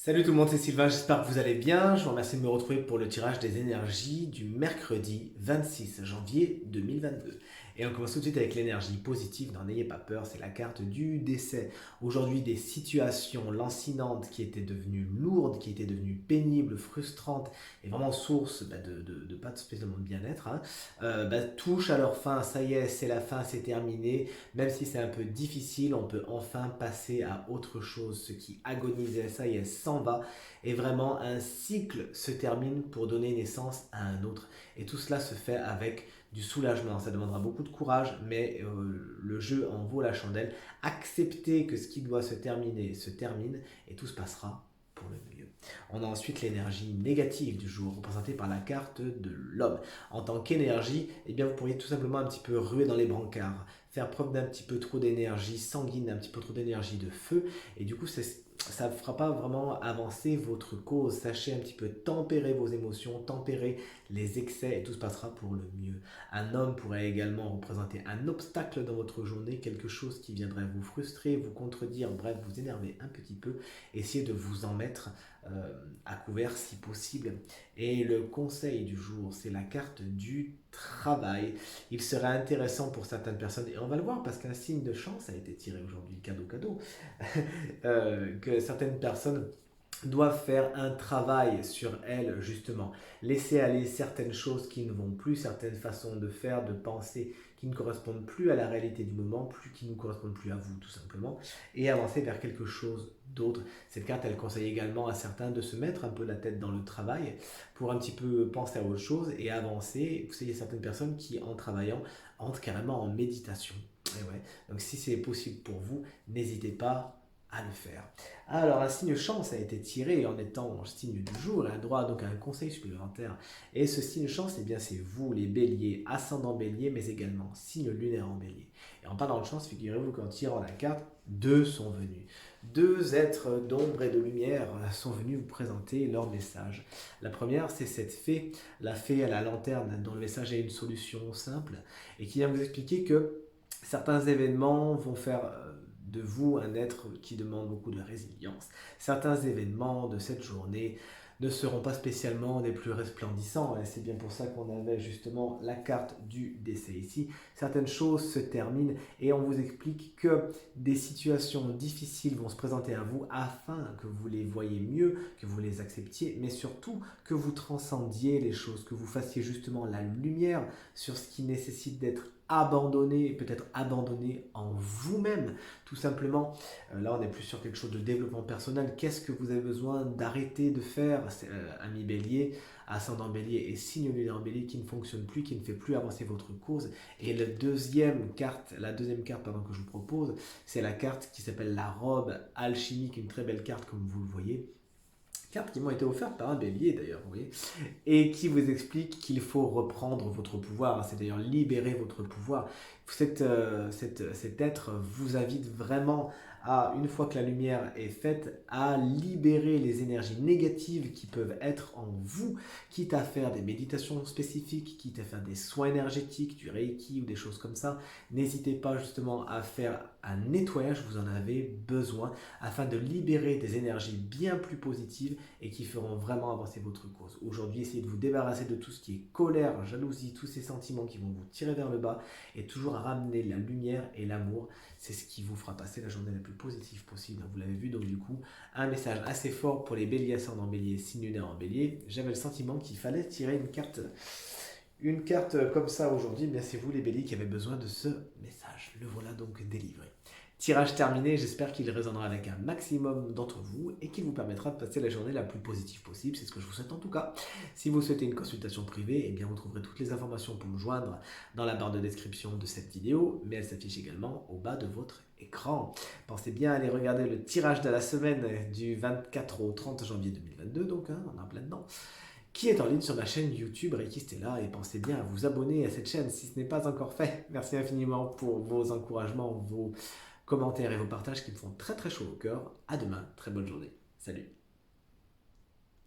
Salut tout le monde, c'est Sylvain, j'espère que vous allez bien. Je vous remercie de me retrouver pour le tirage des énergies du mercredi 26 janvier 2022. Et on commence tout de suite avec l'énergie positive, n'en ayez pas peur, c'est la carte du décès. Aujourd'hui, des situations lancinantes qui étaient devenues lourdes, qui étaient devenues pénibles, frustrantes et vraiment source de pas spécialement de bien-être, touchent à leur fin. Ça y est, c'est la fin, c'est terminé. Même si c'est un peu difficile, on peut enfin passer à autre chose. Ce qui agonisait, ça y est, s'en va. Et vraiment, un cycle se termine pour donner naissance à un autre. Et tout cela se fait avec du soulagement. Ça demandera beaucoup de courage, mais le jeu en vaut la chandelle. Accepter que ce qui doit se terminer se termine et tout se passera pour le mieux. On a ensuite l'énergie négative du jour, représentée par la carte de l'homme. En tant qu'énergie, eh bien, vous pourriez tout simplement un petit peu ruer dans les brancards, faire preuve d'un petit peu trop d'énergie sanguine, d'un petit peu trop d'énergie de feu, et du coup, ça ne fera pas vraiment avancer votre cause. Sachez un petit peu tempérer vos émotions, tempérer les excès, et tout se passera pour le mieux. Un homme pourrait également représenter un obstacle dans votre journée, quelque chose qui viendrait vous frustrer, vous contredire, bref, vous énerver un petit peu. Essayez de vous en mettre à couvert si possible. Et le conseil du jour, c'est la carte du travail. Il serait intéressant pour certaines personnes, et on va le voir parce qu'un signe de chance a été tiré aujourd'hui, cadeau cadeau, que certaines personnes doivent faire un travail sur elles, justement. Laisser aller certaines choses qui ne vont plus, certaines façons de faire, de penser qui ne correspondent plus à la réalité du moment, qui ne correspondent plus à vous, tout simplement, et avancer vers quelque chose d'autre. Cette carte, elle conseille également à certains de se mettre un peu la tête dans le travail pour un petit peu penser à autre chose et avancer. Vous savez, il y a certaines personnes qui, en travaillant, entrent carrément en méditation. Et ouais. Donc si c'est possible pour vous, n'hésitez pas à le faire. Alors, un signe chance a été tiré en étant signe du jour et un droit donc à un conseil supplémentaire. Et ce signe chance, eh bien, c'est vous, les béliers, ascendant bélier, mais également signe lunaire en bélier. Et en parlant de chance, figurez-vous qu'en tirant la carte, deux sont venus. Deux êtres d'ombre et de lumière sont venus vous présenter leur message. La première, c'est cette fée, la fée à la lanterne, dont le message est une solution simple et qui vient vous expliquer que certains événements vont faire de vous un être qui demande beaucoup de résilience. Certains événements de cette journée ne seront pas spécialement des plus resplendissants, et c'est bien pour ça qu'on avait justement la carte du décès ici. Certaines choses se terminent et on vous explique que des situations difficiles vont se présenter à vous afin que vous les voyez mieux, que vous les acceptiez, mais surtout que vous transcendiez les choses, que vous fassiez justement la lumière sur ce qui nécessite d'être abandonné, peut-être abandonné en vous-même, tout simplement. Là, on est plus sur quelque chose de développement personnel. Qu'est-ce que vous avez besoin d'arrêter de faire, ami bélier, ascendant bélier et signe lunaire bélier qui ne fonctionne plus, qui ne fait plus avancer votre cause. Et la deuxième carte que je vous propose, c'est la carte qui s'appelle la robe alchimique, une très belle carte comme vous le voyez. Cartes qui m'ont été offertes par un bélier d'ailleurs, vous voyez, et qui vous explique qu'il faut reprendre votre pouvoir, c'est d'ailleurs libérer votre pouvoir. Cet être vous invite vraiment à, une fois que la lumière est faite, à libérer les énergies négatives qui peuvent être en vous, quitte à faire des méditations spécifiques, quitte à faire des soins énergétiques, du reiki ou des choses comme ça. N'hésitez pas justement à faire un nettoyage, vous en avez besoin, afin de libérer des énergies bien plus positives et qui feront vraiment avancer votre cause. Aujourd'hui, essayez de vous débarrasser de tout ce qui est colère, jalousie, tous ces sentiments qui vont vous tirer vers le bas et toujours ramener la lumière et l'amour. C'est ce qui vous fera passer la journée la plus positive possible. Vous l'avez vu, donc du coup, un message assez fort pour les béliers ascendant bélier, signe lunaire en bélier. J'avais le sentiment qu'il fallait tirer une carte comme ça aujourd'hui, mais c'est vous les béliers qui avez besoin de ce message. Le voilà donc délivré. Tirage terminé, j'espère qu'il résonnera avec un maximum d'entre vous et qu'il vous permettra de passer la journée la plus positive possible. C'est ce que je vous souhaite en tout cas. Si vous souhaitez une consultation privée, eh bien vous trouverez toutes les informations pour me joindre dans la barre de description de cette vidéo, mais elle s'affiche également au bas de votre écran. Pensez bien à aller regarder le tirage de la semaine du 24 au 30 janvier 2022, donc on est en plein dedans, qui est en ligne sur ma chaîne YouTube Reiki Stella, et pensez bien à vous abonner à cette chaîne si ce n'est pas encore fait. Merci infiniment pour vos encouragements, vos commentaires et vos partages qui me font très très chaud au cœur. À demain, très bonne journée. Salut.